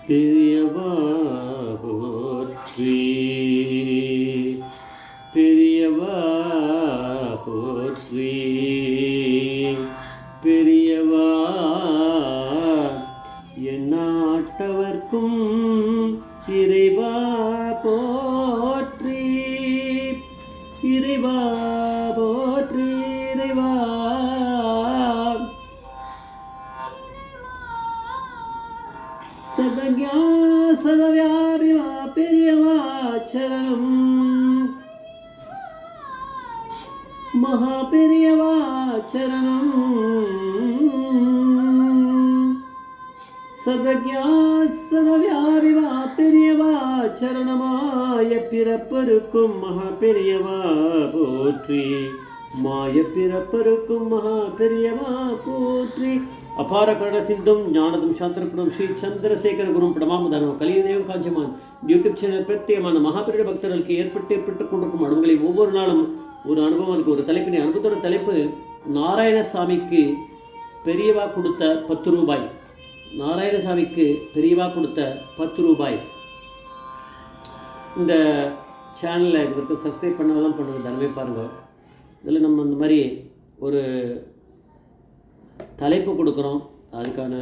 பெரியவா போற்றி, பெரியவா போற்றி, பெரியவா எந்நாட்டவர்க்கும் இறைவா போற்றி, இறைவா போற்றி, இறைவா சர்வஜா சர்வவியாபிவா பெரியவா சரணம், மகா பெரியவா சரணம், சர்வஜா சர்வவியாபிவா பெரியவா சரணமாய பிறப்பருக்கும் மகா பெரியவா போற்றி, மாய பிறப்பருக்கும் மகா பெரியவா போற்றி. அபார கருண சிந்தும் ஞானதும் சாந்திரகுணம் ஸ்ரீ சந்திரசேகர குரும் பிரமாமுதானம் கலியுதேவம் காஞ்சமான் யூடியூப் சேனல் பிரத்யேகமான மகாபெரிய பக்தர்களுக்கு ஏற்பட்டு கொண்டிருக்கும் அனுபவங்களை ஒவ்வொரு நாளும் ஒரு அனுபவம் இருக்குது. ஒரு தலைப்பினை அனுபவத்தோட தலைப்பு நாராயணசாமிக்கு பெரியவா கொடுத்த 10 ரூபாய். நாராயணசாமிக்கு பெரியவா கொடுத்த 10 ரூபாய். இந்த சேனலில் இது வரைக்கும் சப்ஸ்கிரைப் பண்ணதெல்லாம் பண்ணுங்கள், தனமே பாருங்கள். இதில் நம்ம இந்த மாதிரி ஒரு தலைப்பு கொடுக்குறோம், அதுக்கான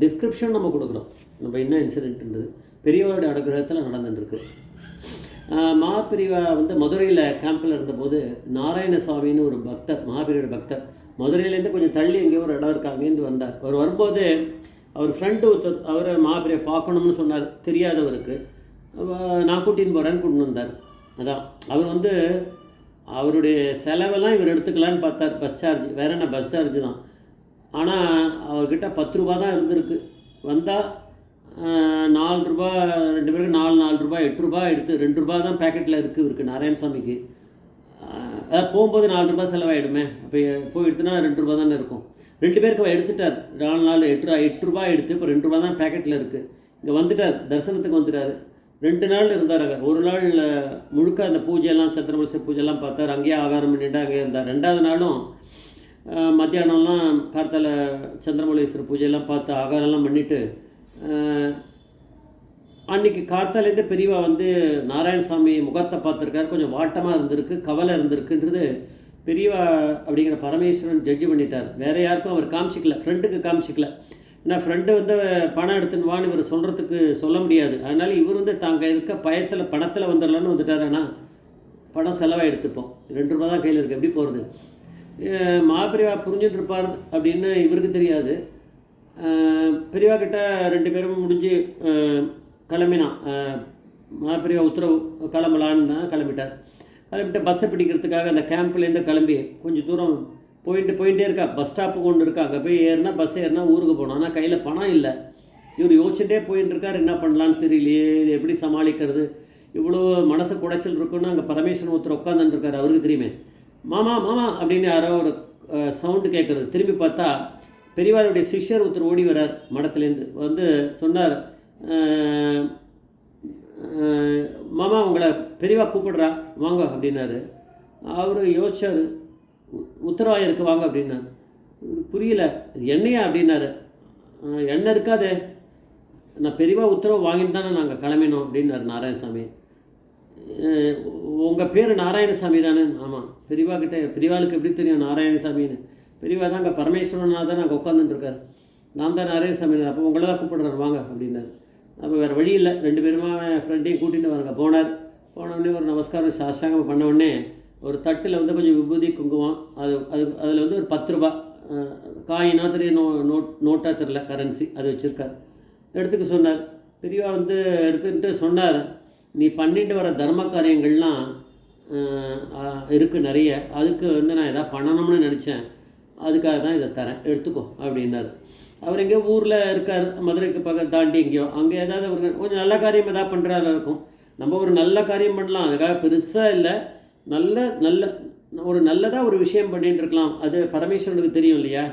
டிஸ்கிரிப்ஷன் நம்ம கொடுக்குறோம். நம்ம என்ன இன்சிடென்ட்ன்றது பெரியவாவோட அனுகிரகத்தில் நடந்துட்டுருக்கு. மகாபிரிவா மதுரையில் கேம்பில் இருந்தபோது நாராயணசாமின்னு ஒரு பக்தர், மகாபிரியோட பக்தர், மதுரையிலேருந்து கொஞ்சம் தள்ளி எங்கேயோ ஒரு இடம் இருக்குது, அங்கேருந்து வந்தார். அவர் வரும்போது அவர் ஃப்ரெண்டு ஒருத்தர் அவரை மகாபிரியை பார்க்கணும்னு சொன்னார், தெரியாதவருக்கு. நான் கூட்டின்னு போகிறேன்னு கூட்டின்னு வந்தார். அதான் அவர் அவருடைய செலவெல்லாம் இவர் எடுத்துக்கலான்னு பார்த்தார். பஸ் சார்ஜ் வேறு என்ன, பஸ் சார்ஜ் தான். ஆனால் அவர்கிட்ட 10 ரூபா தான் இருந்திருக்கு. வந்தால் 4 ரூபா, 2 பேருக்கு 4 ரூபா, 8 ரூபா எடுத்து 2 ரூபா தான் பேக்கெட்டில் இருக்குது இவருக்கு நாராயணசாமிக்கு. போகும்போது 4 ரூபா செலவாயிடுமே, அப்போ போய் எடுத்துனா 2 ரூபா தானே இருக்கும். 2 பேருக்கு எடுத்துட்டார். 4 8 ரூபா எடுத்து இப்போ 2 ரூபா தான் பேக்கெட்டில் இருக்குது. இங்கே வந்துட்டார், தரிசனத்துக்கு வந்துட்டார். 2 நாள் இருந்தார். அங்கே ஒரு நாள் முழுக்க அந்த பூஜையெல்லாம் சந்திரமூர்த்தி பூஜையெல்லாம் பார்த்தார். அங்கேயே ஆகாரம் பண்ணிட்டு அங்கே இருந்தார். 2வது நாளும் மத்தியானம்லாம் கார்த்தால சந்திரமௌலீஸ்வரர் பூஜையெல்லாம் பார்த்து ஆகாரம்லாம் பண்ணிவிட்டு அன்றைக்கி கார்த்தாலேருந்து பெரியவா நாராயணசாமி முகத்தை பார்த்துருக்காரு. கொஞ்சம் வாட்டமாக இருந்திருக்கு, கவலை இருந்திருக்குன்றது பெரியவா அப்படிங்கிற பரமேஸ்வரன் ஜட்ஜி பண்ணிட்டார். வேறு யாருக்கும் அவர் காமிச்சிக்கல, ஃப்ரெண்டுக்கு காமிச்சிக்கல. ஏன்னா ஃப்ரெண்டு பணம் எடுத்துன்னு வான்னு இவர் சொல்கிறதுக்கு சொல்ல முடியாது. அதனால் இவர் தாங்க இருக்க பயத்தில் பணத்தில் வந்துடலான்னு வந்துட்டார். ஆனால் பணம் செலவாக எடுத்துப்போம், 2 ரூபா தான் கையில் இருக்குது, எப்படி போகிறது? மகாபிரிவா புரிஞ்சுட்டு இருப்பார் அப்படின்னு இவருக்கு தெரியாது. பெரியவா கிட்ட 2 பேரும் முடிஞ்சு கிளம்பினான். மகாபிரிவா உத்தரவு கிளம்பலான்னு கிளம்பிட்டார். கிளம்பிட்டு பஸ்ஸை பிடிக்கிறதுக்காக அந்த கேம்ப்லேருந்து கிளம்பி கொஞ்சம் தூரம் போயிட்டே இருக்கா. பஸ் ஸ்டாப்பு கொண்டு இருக்கா. அங்கே போய் ஏறினா பஸ் ஏறினா ஊருக்கு போனோம். ஆனால் கையில் பணம் இல்லை. இவர் யோசிச்சுட்டே போயின்னு இருக்கார், என்ன பண்ணலான்னு தெரியலையே, இது எப்படி சமாளிக்கிறது, இவ்வளோ மனசு குடைச்சல் இருக்குன்னு அங்கே பரமேஸ்வரன் ஒருத்தர் உட்காந்துருக்கார். அவருக்கு தெரியுமே, மாமா மாமா அப்படின்னு யாரோ ஒரு சவுண்டு கேட்குறது. திரும்பி பார்த்தா பெரியவாருடைய சிஷ்யர் ஒருத்தர் ஓடி வரார் மடத்துலேருந்து. சொன்னார், மாமா உங்களை பெரியவா கூப்பிடுறா வாங்க அப்படின்னாரு. அவர் யோசிச்சார், உத்தரவாயம் இருக்குது வாங்க அப்படின்னாரு. புரியல, எண்ணெயா அப்படின்னாரு. எண்ணெய் இருக்காதே, நான் பெரியவா உத்தரவு வாங்கிட்டு தானே நாங்கள் கிளம்பினோம் அப்படின்னாரு நாராயணசாமி. உங்கள் பேர் நாராயணசாமி தானே? ஆமாம். பெரியவாளுக்கு எப்படி தெரியும் நாராயணசாமின்னு? பெரியவா தான் அங்கே பரமேஸ்வரனாக தான் நாங்கள் உட்காந்துட்டுருக்கார். நான் தான் நாராயணசாமி. அப்போ உங்களை தான் கூப்பிடுறாரு வாங்க அப்படின்னாரு. அப்போ வேறு வழி இல்லை, 2 பேருமா ஃப்ரெண்டையும் கூட்டிகிட்டு வாங்க. போனோடனே ஒரு நமஸ்காரம் சாஷ்டாங்கம் பண்ணவுடனே ஒரு தட்டில் கொஞ்சம் விபூதி குங்குமம், அதில் ஒரு 10 ரூபா காயினா தெரிய நோட்டாக தெரில, கரன்சி அது வச்சுருக்கார். எடுத்துக்க சொன்னார். பெரியவா எடுத்துக்கிட்டு சொன்னார், நீ பண்ணிட்டு வர தர்ம காரியங்கள்லாம் இருக்குது நிறைய, அதுக்கு நான் எதாவது பண்ணணும்னு நினச்சேன், அதுக்காக தான் இதை தரேன், எடுத்துக்கோ அப்படின்னாரு. அவர் எங்கேயோ ஊரில் இருக்கார், மதுரைக்கு பக்கம் தாண்டி எங்கேயோ. அங்கே ஏதாவது ஒரு கொஞ்சம் நல்ல காரியம் எதாவது பண்ணுறாரு இருக்கும். நம்ம ஒரு நல்ல காரியம் பண்ணலாம், அதுக்காக பெருசாக இல்லை, நல்லதாக ஒரு விஷயம் பண்ணிகிட்டு இருக்கலாம். அது பரமேஸ்வரனுக்கு தெரியும் இல்லையா?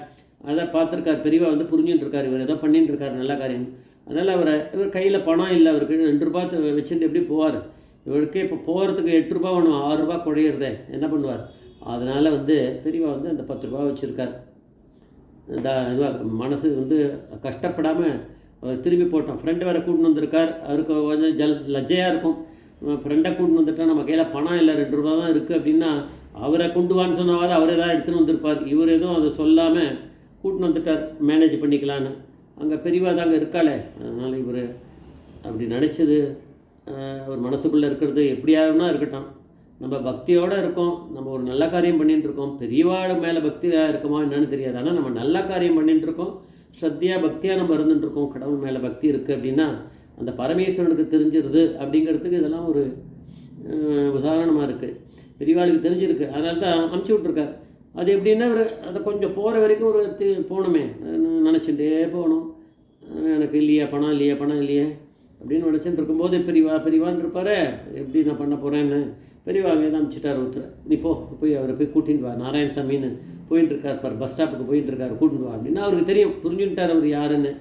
அதை பார்த்துருக்கார் பெரியவா, புரிஞ்சுட்டு இருக்கார், இவர் ஏதோ பண்ணிட்டு இருக்கார் நல்ல காரியம். அதனால் இவர் கையில் பணம் இல்லை, அவருக்கு 2 ரூபா வச்சுட்டு எப்படி போவார்? இவருக்கே இப்போ போகிறதுக்கு 8 ரூபா வேணும், 6 ரூபா குழையிறதே, என்ன பண்ணுவார்? அதனால் வந்து பெரியவா வந்து அந்த 10 ரூபா வச்சுருக்கார். இந்த இதுவாக மனசு வந்து கஷ்டப்படாமல் திருப்பி போட்டோம். ஃப்ரெண்டு வேறு கூட்டின்னு வந்திருக்கார். அவருக்கு கொஞ்சம் லஜ்ஜையாக இருக்கும். ஃப்ரெண்டை கூட்டின்னு வந்துட்டால் நம்ம கையில் பணம் இல்லை, 2 ரூபா தான் இருக்குது அப்படின்னா அவரை கொண்டு வான்னு சொன்னாவது அவர் ஏதாவது எடுத்துன்னு வந்திருப்பார். இவர் எதுவும் அதை சொல்லாமல் கூட்டின்னு வந்துட்டார், மேனேஜ் பண்ணிக்கலான்னு. அங்கே பெரியவா தாங்க இருக்காளே, அதனால் இவர் அப்படி நினச்சது அவர் மனசுக்குள்ளே இருக்கிறது எப்படியாருன்னா இருக்கட்டும். நம்ம பக்தியோடு இருக்கோம், நம்ம ஒரு நல்ல காரியம் பண்ணிகிட்டு இருக்கோம். பெரியவாட மேலே பக்தியாக இருக்குமா என்னன்னு தெரியாது. ஆனால் நம்ம நல்ல காரியம் பண்ணிகிட்டு இருக்கோம், ஸ்ரத்தையாக பக்தியாக நம்ம இருந்துட்டுருக்கோம். கடவுள் மேலே பக்தி இருக்குது அப்படின்னா அந்த பரமேஸ்வரனுக்கு தெரிஞ்சிருது அப்படிங்கிறதுக்கு இதெல்லாம் ஒரு உதாரணமாக இருக்குது. பெரியவாளுக்கு தெரிஞ்சிருக்கு, அதனால தான் அமுச்சு விட்ருக்கார். அது எப்படின்னா ஒரு அதை கொஞ்சம் போகிற வரைக்கும் ஒரு போகணுமே நினச்சிட்டே போகணும். எனக்கு இல்லையா பணம், இல்லையா பணம் இல்லையே அப்படின்னு நினச்சிட்டு இருக்கும்போது பெரியவான்னு இருப்பார். எப்படி நான் பண்ண போகிறேன்னு பெரியவா அங்கே தான் அனுப்பிச்சிட்டார் ஒருத்தர். நீ போய் அவரை போய் கூட்டின்னு வா, நாராயணசாமின்னு போயின்னு இருக்கார் பார், பஸ் ஸ்டாப்புக்கு போயின்னு இருக்கார், கூட்டின்னு வா அப்படின்னா அவருக்கு தெரியும், புரிஞ்சுட்டார் அவர் யாருன்னு.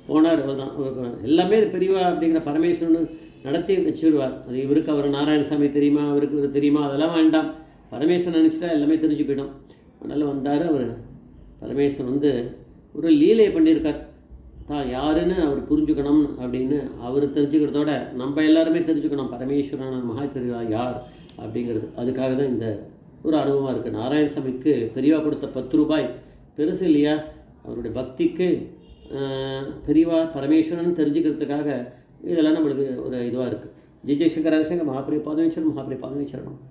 போனார். அவர் தான் அவருக்கு எல்லாமே பெரியவா அப்படிங்கிற பரமேஸ்வரன் நடத்தி வச்சுருவார். அது இவருக்கு அவர் நாராயணசாமி தெரியுமா, அவருக்கு இவர் தெரியுமா, அதெல்லாம் வேண்டாம். பரமேஸ்வரன் நினச்சிட்டா எல்லாமே தெரிஞ்சு போயிடும். அதனால் வந்தார் அவர். பரமேஸ்வரன் வந்து ஒரு லீலையை பண்ணியிருக்கார். தான் யாருன்னு அவர் புரிஞ்சுக்கணும் அப்படின்னு அவர் தெரிஞ்சுக்கிறதோட நம்ம எல்லாருமே தெரிஞ்சுக்கணும் பரமேஸ்வரன் மகா பெரியவா யார் அப்படிங்கிறது. அதுக்காக தான் இந்த ஒரு அனுபவமாக இருக்குது. நாராயணசாமிக்கு பெரியவா கொடுத்த 10 ரூபாய் பெருசு இல்லையா? அவருடைய பக்திக்கு பெரியவா பரமேஸ்வரன் தெரிஞ்சுக்கிறதுக்காக இதெல்லாம் நம்மளுக்கு ஒரு இதுவாக இருக்குது. ஜெய் ஜெய்சங்கர் ஹரிசங்கர் மகாபிரிய பாதமேஸ்வரன் மகாபிரிய பாதமேஸ்வரன்.